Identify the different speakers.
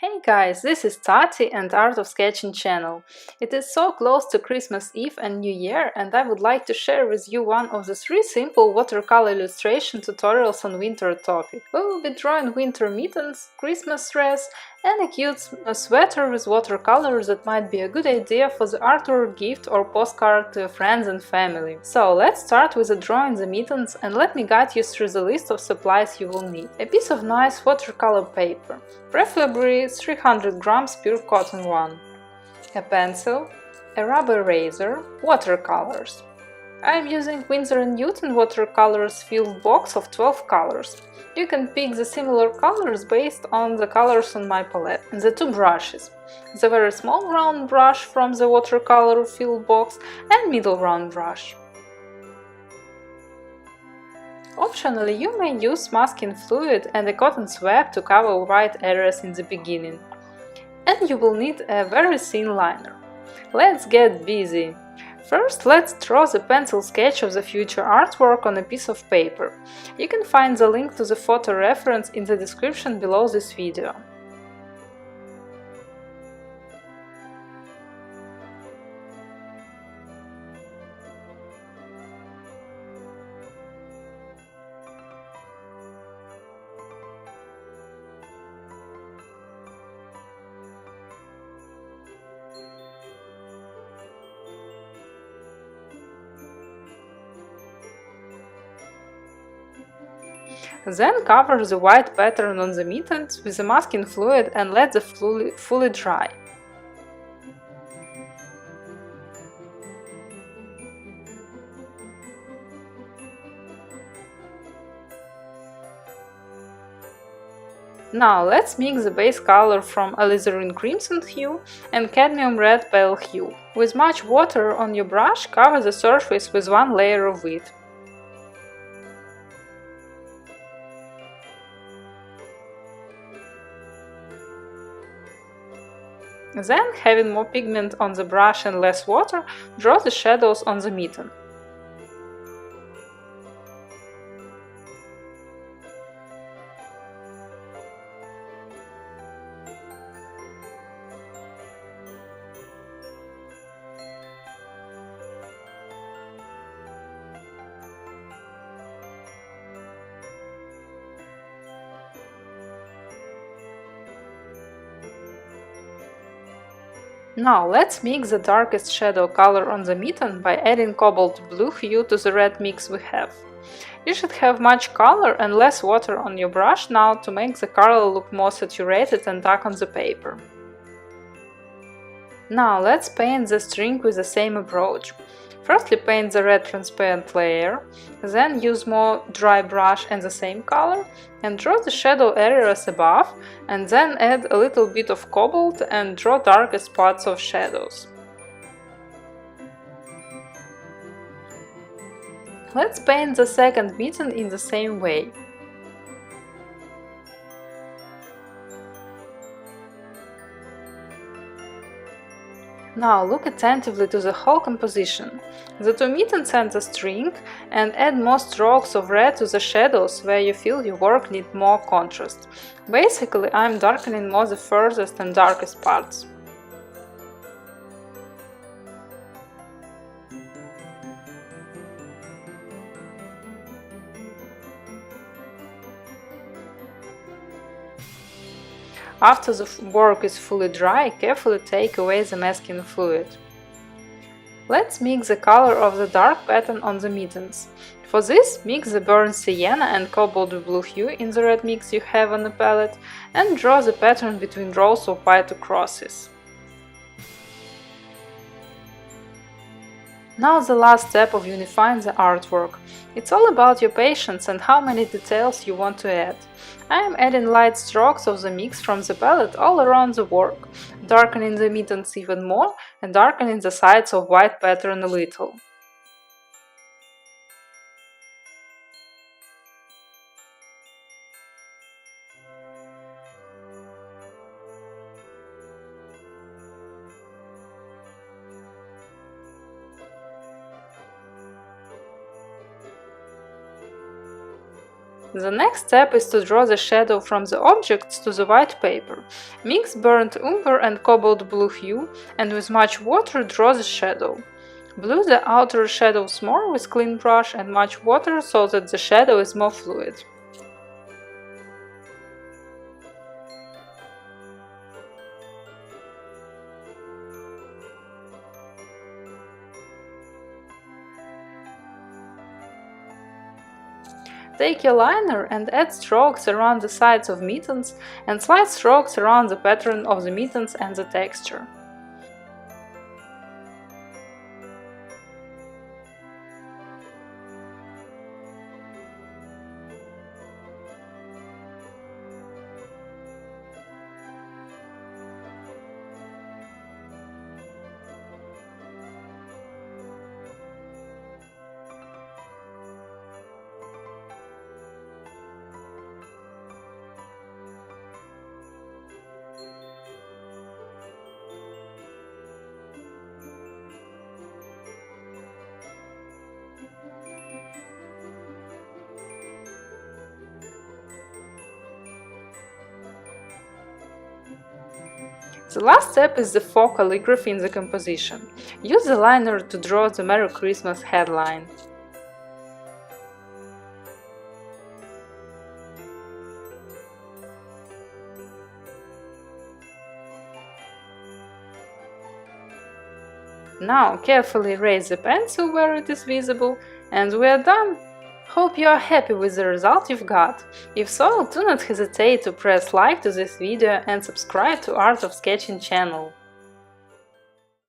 Speaker 1: Hey guys, this is Taty and Art of Sketching channel. It is so close to Christmas Eve and New Year, and I would like to share with you one of the 3 simple watercolor illustration tutorials on winter topic. We will be drawing winter mittens, Christmas dress, and a cute sweater with watercolors that might be a good idea for the artwork gift or postcard to friends and family. So let's start with drawing the mittens, and let me guide you through the list of supplies you will need. A piece of nice watercolor paper, preferably 300 grams pure cotton one, a pencil, a rubber razor, watercolors. I am using Winsor & Newton watercolors filled box of 12 colors. You can pick the similar colors based on the colors on my palette. The 2 brushes, the very small round brush from the watercolor filled box and middle round brush. Optionally, you may use masking fluid and a cotton swab to cover white areas in the beginning. And you will need a very thin liner. Let's get busy! First, let's draw the pencil sketch of the future artwork on a piece of paper. You can find the link to the photo reference in the description below this video. Then cover the white pattern on the mittens with the masking fluid and let the fully dry. Now let's mix the base color from alizarin crimson hue and cadmium red pale hue. With much water on your brush, cover the surface with 1 layer of it. Then, having more pigment on the brush and less water, draw the shadows on the mitten. Now let's mix the darkest shadow color on the mitten by adding cobalt blue hue to the red mix we have. You should have much color and less water on your brush now to make the color look more saturated and dark on the paper. Now let's paint the string with the same approach. Firstly paint the red transparent layer, then use more dry brush and the same color and draw the shadow areas above, and then add a little bit of cobalt and draw darkest parts of shadows. Let's paint the second mitten in the same way. Now look attentively to the whole composition. The 2 mittens and the string, and add more strokes of red to the shadows where you feel your work needs more contrast. Basically, I'm darkening more the furthest and darkest parts. After the work is fully dry, carefully take away the masking fluid. Let's mix the color of the dark pattern on the mittens. For this, mix the burnt sienna and cobalt blue hue in the red mix you have on the palette and draw the pattern between rows of white crosses. Now the last step of unifying the artwork. It's all about your patience and how many details you want to add. I am adding light strokes of the mix from the palette all around the work, darkening the mittens even more and darkening the sides of white pattern a little. The next step is to draw the shadow from the objects to the white paper. Mix burnt umber and cobalt blue hue, and with much water draw the shadow. Blue the outer shadows more with clean brush and much water so that the shadow is more fluid. Take a liner and add strokes around the sides of mittens and slight strokes around the pattern of the mittens and the texture. The last step is the faux calligraphy in the composition. Use the liner to draw the Merry Christmas headline. Now carefully erase the pencil where it is visible, and we are done! Hope you are happy with the result you've got. If so, do not hesitate to press like to this video and subscribe to Art of Sketching channel.